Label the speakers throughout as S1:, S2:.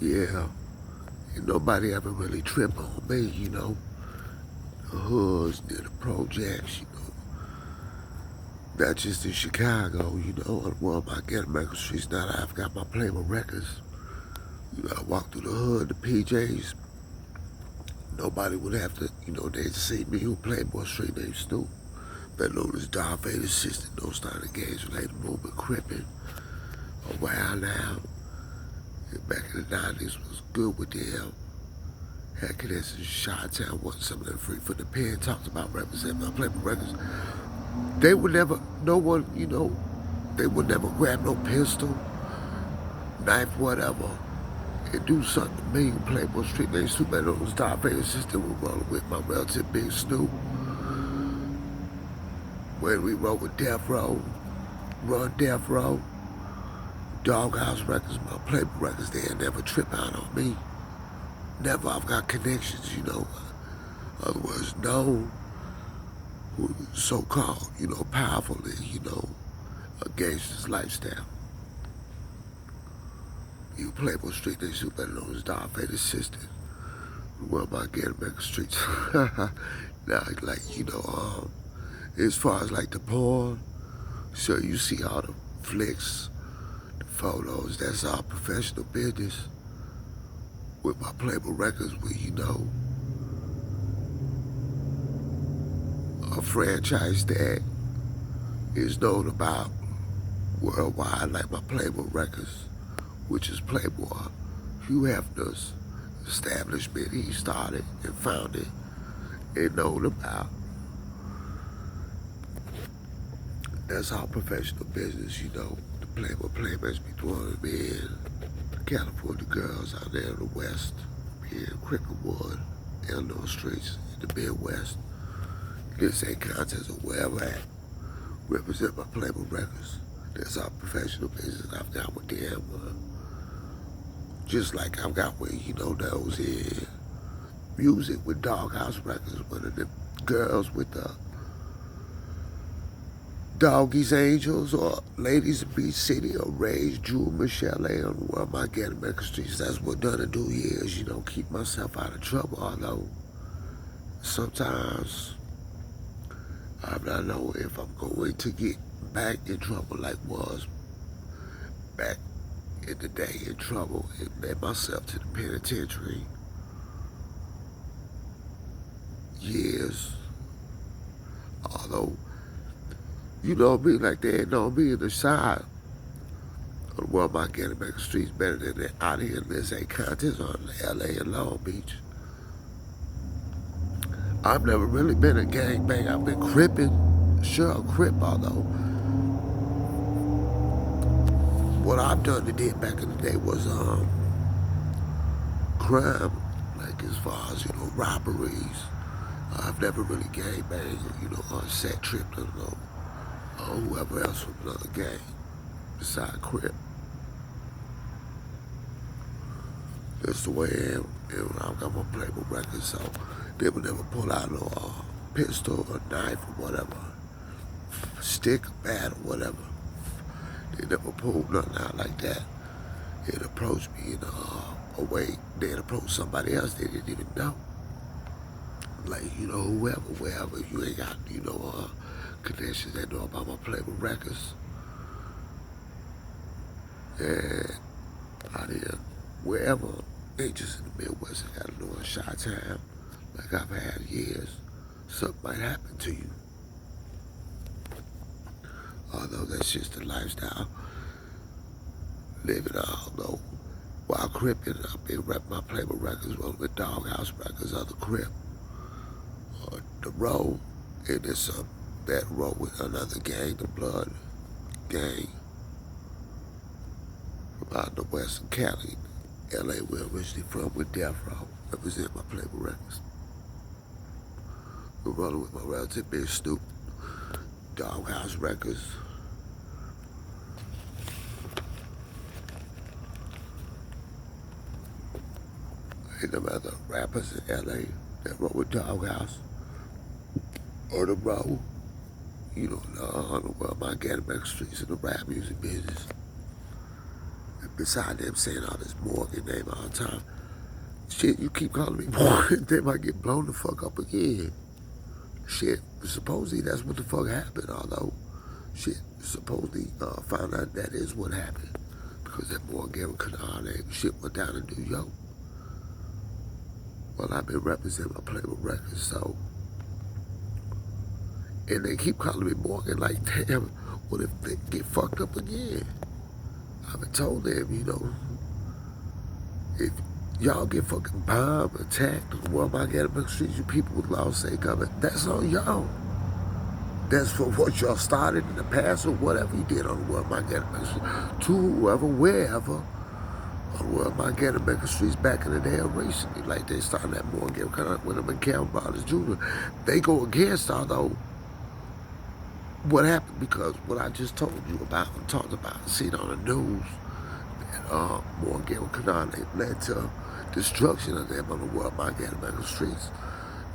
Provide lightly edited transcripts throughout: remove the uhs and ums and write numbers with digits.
S1: Yeah, and nobody ever really tripped on me, you know. The hoods near the projects, you know. Not just in Chicago, you know, on one of my Getamaker streets. Now that I've got my Playboy records, you know, I walk through the hood, the PJs. Nobody would have to, you know, they'd see me who Playboy Street named Snoop. Better known as Don Vader's assistant, those started engaged related movement, crippin', around now. And back in the 90s was good with them. Had connections in Chi-Town, wasn't some of them free for the pen, talked about representing my Playboy records. They would never, no one, you know, they would never grab no pistol, knife, whatever, and do something to me. Playboy Street named Snoop, better known as Don Vader's assistant, was rolling with my relative Big Snoop. When we roll with Death Row, Run Death Row, Dogghouse records, my Playboy records, they never trip out on me. Never. I've got connections, you know. Otherwise known, who so-called, you know, powerfully, you know, against this lifestyle. You Playboy Street, they shoot better known as Don Vader's assistant. One of my Getamaker streets. Now, like, you know, as far as like the porn, so you see all the flicks, the photos, that's all professional business. With my Playboy records, where, you know, a franchise that is known about worldwide, like my Playboy records, which is Playboy Hugh Hefner's establishment he started and founded and known about. That's all professional business, you know. The Playboy Playmates be throwing me in. California girls out there in the West, here in Cricklewood, Illinois streets, in the Midwest. This ain't contest or wherever at. Represent my Playboy records. That's our professional business I've got with them. Just like I've got with, you know, those in music with Dogghouse records, one of the girls with the Doggies Angels or Ladies of Beach City or Rage, Jewel, Michelle A on one of my Getamaker streets. That's what done to do is, you know, keep myself out of trouble, although sometimes I'm not know if I'm going to get back in trouble like was back in the day in trouble and led myself to the penitentiary years. Although, you know me, like they know me in the side on one of my Getamaker streets better than that out here in this a contest on LA and Long Beach. I've never really been a gangbang. I've been crippin', sure a crip, although what I've done to did back in the day was crime, like as far as, you know, robberies. I've never really gangbanged, you know, or set tripped or whoever else from another gang beside CRIP. That's the way I am. And I've got my Playboy records, so they would never pull out no pistol or knife or whatever, stick, bat or whatever. They never pulled nothing out like that. They'd approach me in a way they'd approach somebody else they didn't even know. Like, you know, whoever, wherever, you ain't got, you know, connections that know about my Playboy records. And out here, wherever, ain't just in the Midwest, I gotta know in Chi-Town, like I've had years, something might happen to you. Although that's just the lifestyle. Living, although, while cripping, I've been repping my Playboy records, well, with Dogghouse records, other crip. The road, and it's that road with another gang, the Blood gang, from out in the Western Cali, LA, where originally from, with Death Row, represent my Playboy records. We're rolling with my relative Big Snoop, Dogghouse records. And them other rappers in LA that roll with Dogghouse. Or the road, you know, on my Getamaker streets in the rap music business. beside them saying all this Morgan name all the time. Shit, you keep calling me Morgan, they might get blown the fuck up again. Shit, supposedly that's what the fuck happened, although, shit, supposedly found out that is what happened. Because that boy Garrett Connard and shit went down in New York. Well, I've been representing my Playboy records, so. And they keep calling me Morgan, like, damn, what if they get fucked up again? I've been told them, you know, if y'all get fucking bombed, attacked, the world might get up in the streets, you people with laws say coming, that's on y'all. That's for what y'all started in the past or whatever you did on the world might get up in the streets. To whoever, wherever, on the world might get up in the streets back in the day or recently. Like they started that more and get kind of with them and Cam Broadus Jr. They go against although what happened because what I just told you about and talked about, seen on the news, that more and Garrett Connard led to destruction of them on the world by getting back on the streets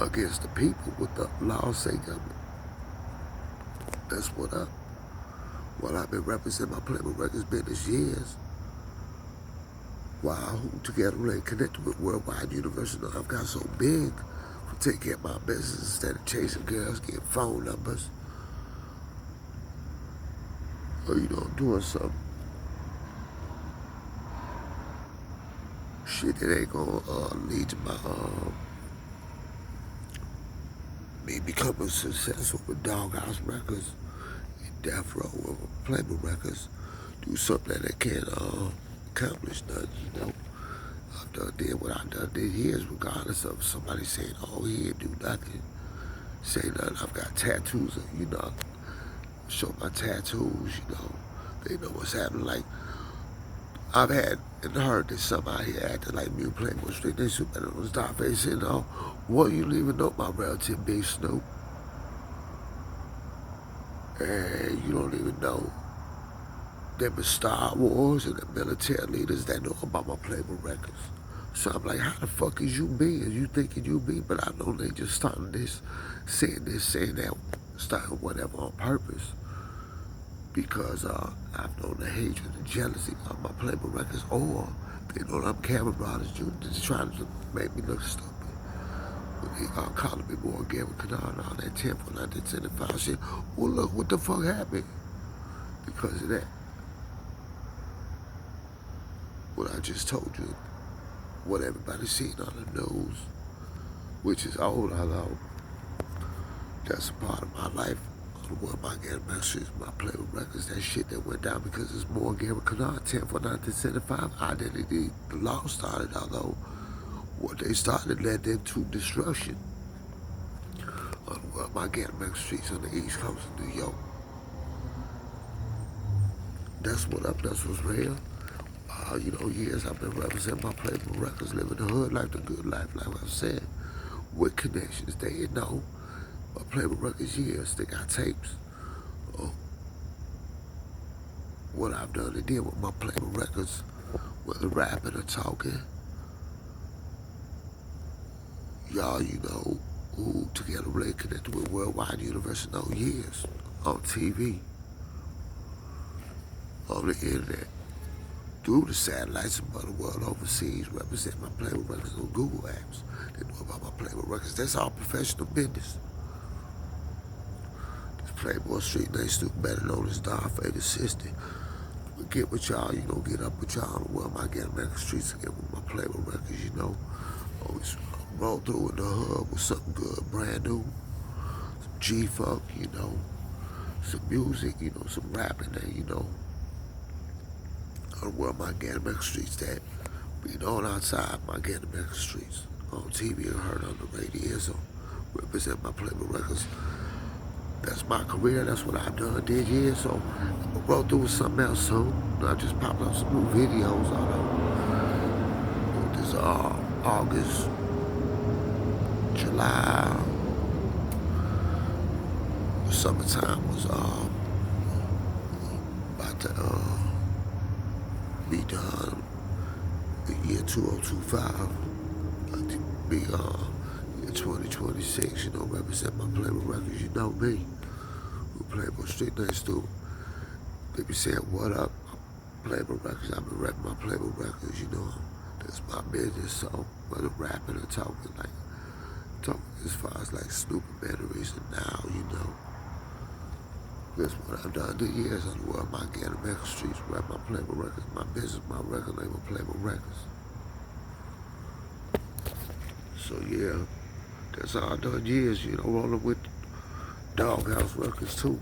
S1: against the people with the laws say government. That's what up. Well, I've been representing my Playboy records business years. While who together they connected with Worldwide University. I've got so big for taking care of my business instead of chasing girls, getting phone numbers. Or, you know, doing some shit that ain't gonna lead to my, me becoming successful with Dogghouse Records, Death Row, or Playboy Records, do something that can't accomplish nothing, you know. I've did what I've did years, regardless of somebody saying, oh, he didn't do nothing. Say nothing. I've got tattoos, you know, show my tattoos, you know. They know what's happening. Like, I've had and heard that somebody acted like me Playboy Street. They shoot better on the Dogface saying, oh, well, you don't even know my relative, Big Snoop. And you don't even know them in Star Wars and the military leaders that know about my Playboy records. So I'm like, how the fuck is you me? And you thinking you me? But I know they just starting this, saying that, starting whatever on purpose. Because I've known the hatred and jealousy of my Playboy records, or they know I'm Cameron Broadus Jr. just trying to make me look stupid. They calling me more Garrett Connard and all that 10 for 1975 shit. Well, look what the fuck happened because of that. What I just told you, what everybody's seen on the news, which is old, although that's a part of my life. What my Garrett messages, my Playboy records, that shit that went down because it's more Garrett Connard, 10 for 1975 identity. The law started, although what they started led them to destruction on my Garrett streets on the East Coast of New York. That's what up, that's what's real. You know, years I've been representing my Playboy records, living the hood life, the good life, like I've said, with connections. They know my Playboy records years, they got tapes. What I've done and did with my Playboy records, whether rapping or talking. Y'all, you know, who together really connected with Worldwide University know years, on TV, on the internet, through the satellites of the world overseas, represent my Playboy records on Google apps. They know about my Playboy records. That's all professional business. This Playboy street name Snoop, better known as Dogface Assistant. We get with y'all, you know, get up with y'all on the world. I get American streets again with my Playboy records, you know. Always roll through in the hood with something good, brand new. Some G-Funk, you know. Some music, you know, some rapping there, you know. On the world, my American streets that be known outside my American streets. On TV and heard on the radio, so represent my Playboy records. That's my career, that's what I've done, did years, so I'm gonna roll through with something else soon. I just popped up some new videos, although this August, July, the summertime was about to be done. The year 2025, be year 2026, you know, represent my Playboy records, you know me. Who Playboy street next to. They be saying, what up? Playboy records. I've been rapping my Playboy records, you know. That's my business, so whether rapping or talking, talking as far as like Snoop documentaries and now, you know. That's what I've done the years on the world. My Garrett record streets, rap my Playboy records, my business, my record label, Playboy records. So yeah, that's all I've done years, you know, rolling with Dogghouse records too.